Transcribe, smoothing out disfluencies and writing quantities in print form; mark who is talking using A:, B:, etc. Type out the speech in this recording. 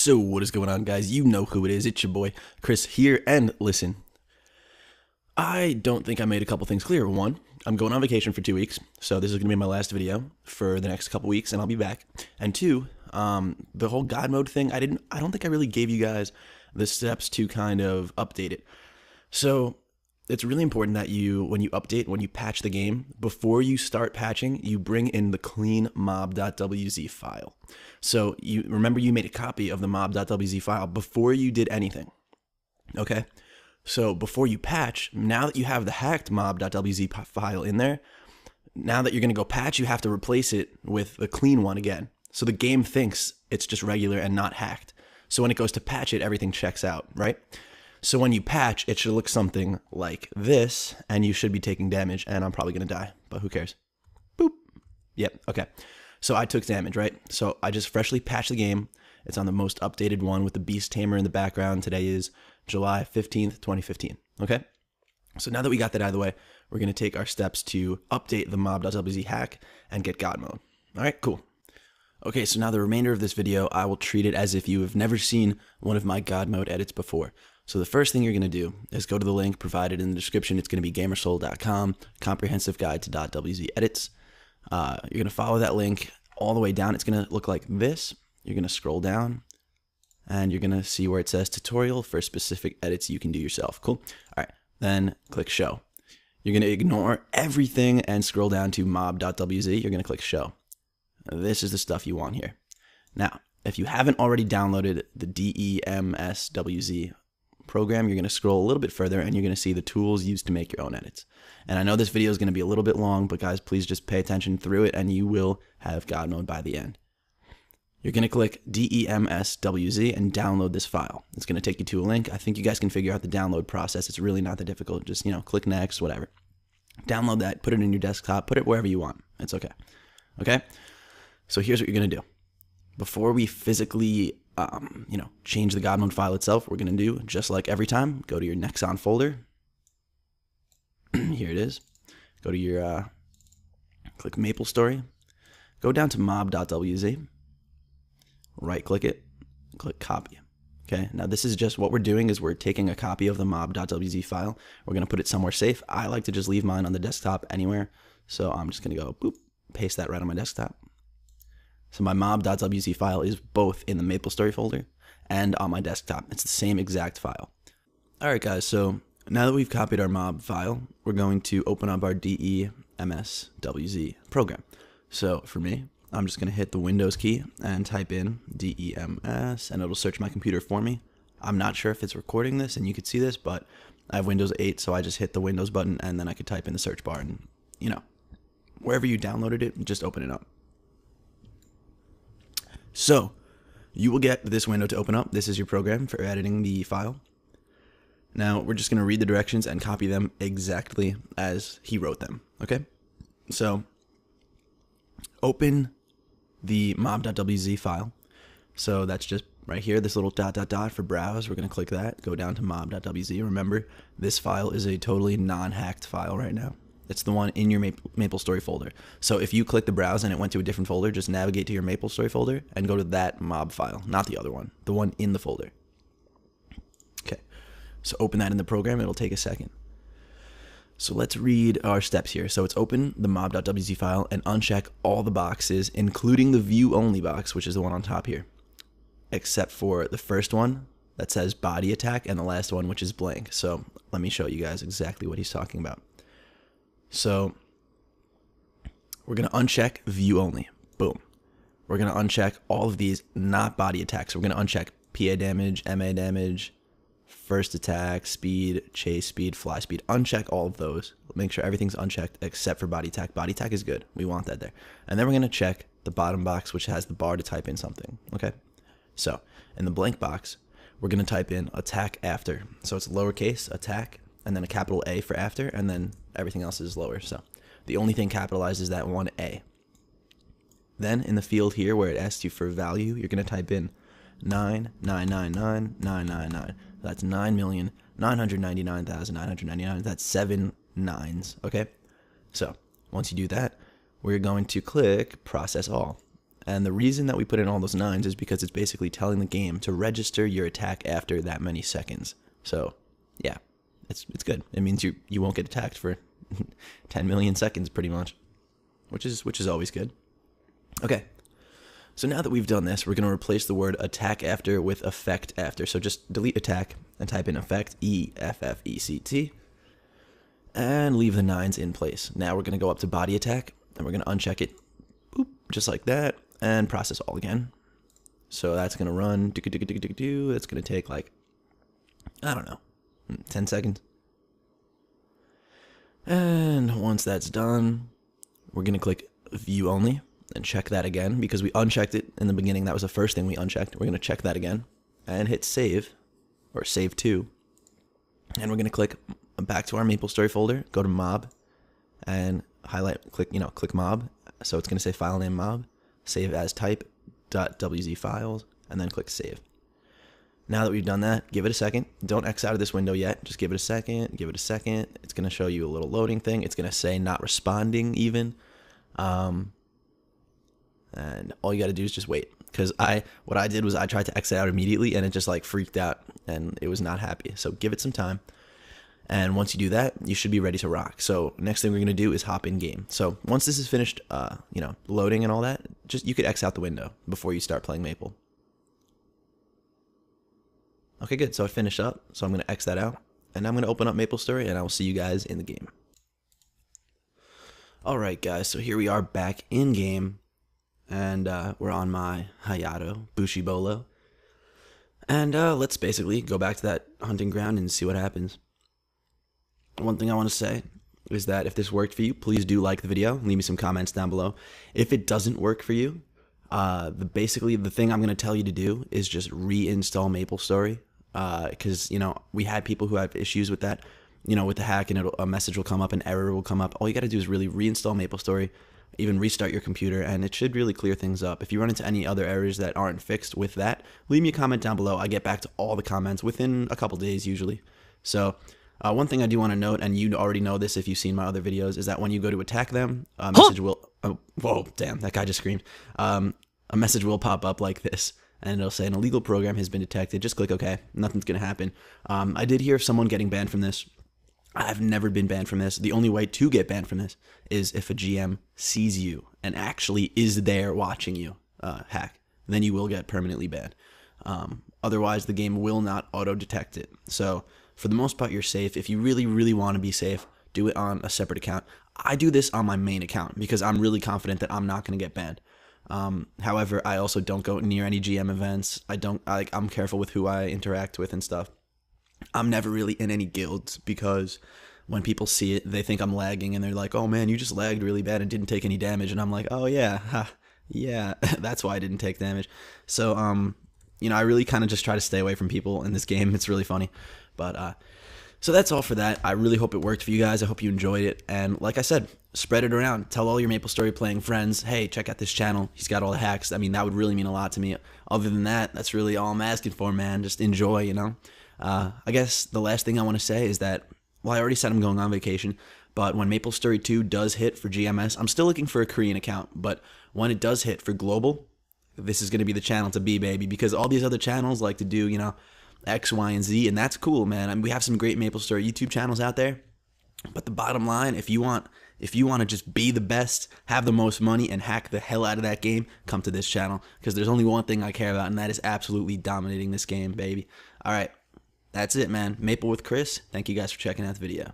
A: So what is going on, guys? You know who it is. It's your boy Chris here. And listen, I don't think I made a couple things clear. One, I'm going on vacation for 2 weeks, so this is going to be my last video for the next couple weeks, and I'll be back. And two, the whole God mode thing, I don't think I really gave you guys the steps to kind of update it. So it's really important that when you update, when you patch the game, before you start patching, you bring in the clean mob.wz file. So you remember you made a copy of the mob.wz file before you did anything. Okay? So before you patch, now that you have the hacked mob.wz file in there, now that you're going to go patch, you have to replace it with the clean one again. So the game thinks it's just regular and not hacked. So when it goes to patch it, everything checks out, right? So when you patch, it should look something like this, and you should be taking damage, and I'm probably going to die, but who cares? Boop. Yep, okay. So I took damage, right? So I just freshly patched the game. It's on the most updated one with the Beast Tamer in the background. Today is July 15th, 2015, okay? So now that we got that out of the way, we're going to take our steps to update the mob.wz hack and get God mode. All right, cool. Okay, so now the remainder of this video, I will treat it as if you have never seen one of my God mode edits before. So the first thing you're going to do is go to the link provided in the description. It's going to be gamersoul.com, comprehensive guide to .wz edits. You're going to follow that link all the way down. It's going to look like this. You're going to scroll down, and you're going to see where it says tutorial for specific edits you can do yourself. Cool. All right, then click show. You're going to ignore everything and scroll down to mob.wz. You're going to click show. This is the stuff you want here. Now, if you haven't already downloaded the DEMSWZ program, you're going to scroll a little bit further and you're going to see the tools used to make your own edits. And I know this video is going to be a little bit long, but guys, please just pay attention through it and you will have God mode by the end. You're going to click DEMSWZ and download this file. It's going to take you to a link. I think you guys can figure out the download process. It's really not that difficult. Just, click next, whatever. Download that, put it in your desktop, put it wherever you want. It's okay. Okay? So here's what you're going to do. Before we physically change the God mode file itself, we're going to do, just like every time, go to your Nexon folder. Here it is. Go to your, click Maplestory. Go down to mob.wz. Right-click it. Click copy. Okay, now this is just what we're doing is we're taking a copy of the mob.wz file. We're going to put it somewhere safe. I like to just leave mine on the desktop anywhere. So I'm just going to go, boop, paste that right on my desktop. So my mob.wz file is both in the Maplestory folder and on my desktop. It's the same exact file. All right, guys, so now that we've copied our mob file, we're going to open up our DEMSWZ program. So for me, I'm just going to hit the Windows key and type in DEMS, and it'll search my computer for me. I'm not sure if it's recording this and you could see this, but I have Windows 8, so I just hit the Windows button, and then I could type in the search bar, and, wherever you downloaded it, just open it up. So, you will get this window to open up. This is your program for editing the file. Now, we're just going to read the directions and copy them exactly as he wrote them, okay? So, open the mob.wz file. So, that's just right here, this little ... for browse. We're going to click that, go down to mob.wz. Remember, this file is a totally non-hacked file right now. It's the one in your Maplestory folder. So if you click the browse and it went to a different folder, just navigate to your Maplestory folder and go to that mob file, not the other one, the one in the folder. Okay, so open that in the program. It'll take a second. So let's read our steps here. So it's open the mob.wz file and uncheck all the boxes, including the view only box, which is the one on top here, except for the first one that says body attack and the last one, which is blank. So let me show you guys exactly what he's talking about. So we're going to uncheck view only. Boom. We're going to uncheck all of these not body attacks. We're going to uncheck PA damage, MA damage, first attack, speed, chase speed, fly speed. Uncheck all of those. Make sure everything's unchecked except for body attack. Body attack is good. We want that there. And then we're going to check the bottom box, which has the bar to type in something. Okay. So in the blank box, we're going to type in attack after. So it's lowercase attack, and then a capital A for after, and then everything else is lower. So the only thing capitalized is that one A. Then in the field here where it asks you for value, you're going to type in 9,999,999. That's 9,999,999. That's 7 nines. Okay. So once you do that, we're going to click process all. And the reason that we put in all those 9s is because it's basically telling the game to register your attack after that many seconds. So, yeah, it's good. It means you won't get attacked for 10 million seconds pretty much, which is always good. Okay. So now that we've done this, we're going to replace the word attack after with effect after. So just delete attack and type in effect, E-F-F-E-C-T, and leave the 9s in place. Now we're going to go up to body attack, and we're going to uncheck it, boop, just like that, and process all again. So that's going to run, that's going to take like, I don't know, 10 seconds. And once that's done, we're going to click view only. And check that again, because we unchecked it in the beginning. That was the first thing we unchecked. We're going to check that again and hit save, or save to. And we're going to click back to our Maplestory folder, go to mob, and highlight, click mob. So it's going to say file name mob, save as type, .wz files, and then click save. Now that we've done that, give it a second. Don't X out of this window yet. Just give it a second, give it a second. It's going to show you a little loading thing. It's going to say not responding even. And all you got to do is just wait, because what I did was I tried to exit out immediately, and it just like freaked out, and it was not happy. So give it some time, and once you do that, you should be ready to rock. So next thing we're gonna do is hop in game. So once this is finished, loading and all that, you could X out the window before you start playing Maple. Okay, good. So I finished up. So I'm gonna X that out, and I'm gonna open up Maplestory, and I will see you guys in the game. All right, guys. So here we are back in game. And we're on my Hayato, Bushibolo. And let's basically go back to that hunting ground and see what happens. One thing I want to say is that if this worked for you, please do like the video. Leave me some comments down below. If it doesn't work for you, basically the thing I'm going to tell you to do is just reinstall Maplestory. Because, we had people who have issues with that, with the hack, and a message will come up, an error will come up. All you got to do is really reinstall Maplestory, even restart your computer, and it should really clear things up. If you run into any other errors that aren't fixed with that, leave me a comment down below. I get back to all the comments within a couple days usually. So one thing I do want to note, and you already know this if you've seen my other videos, is that when you go to attack them, a message will, whoa, damn, that guy just screamed. A message will pop up like this, and it'll say an illegal program has been detected. Just click OK. Nothing's going to happen. I did hear of someone getting banned from this. I've never been banned from this. The only way to get banned from this is if a GM sees you and actually is there watching you hack. Then you will get permanently banned. Otherwise, the game will not auto-detect it. So, for the most part, you're safe. If you really, really want to be safe, do it on a separate account. I do this on my main account because I'm really confident that I'm not going to get banned. However, I also don't go near any GM events. I'm careful with who I interact with and stuff. I'm never really in any guilds because when people see it, they think I'm lagging, and they're like, oh man, you just lagged really bad and didn't take any damage. And I'm like, oh yeah, yeah, that's why I didn't take damage. So, I really kind of just try to stay away from people in this game. It's really funny. But, so that's all for that. I really hope it worked for you guys. I hope you enjoyed it. And like I said, spread it around. Tell all your Maplestory playing friends, hey, check out this channel. He's got all the hacks. I mean, that would really mean a lot to me. Other than that, that's really all I'm asking for, man. Just enjoy, I guess the last thing I want to say is that, well, I already said I'm going on vacation, but when Maplestory 2 does hit for GMS, I'm still looking for a Korean account, but when it does hit for global, this is going to be the channel to be, baby, because all these other channels like to do, X, Y, and Z, and that's cool, man. I mean, we have some great Maplestory YouTube channels out there, but the bottom line, if you want to just be the best, have the most money, and hack the hell out of that game, come to this channel, because there's only one thing I care about, and that is absolutely dominating this game, baby. All right. That's it, man. Maple with Chris. Thank you guys for checking out the video.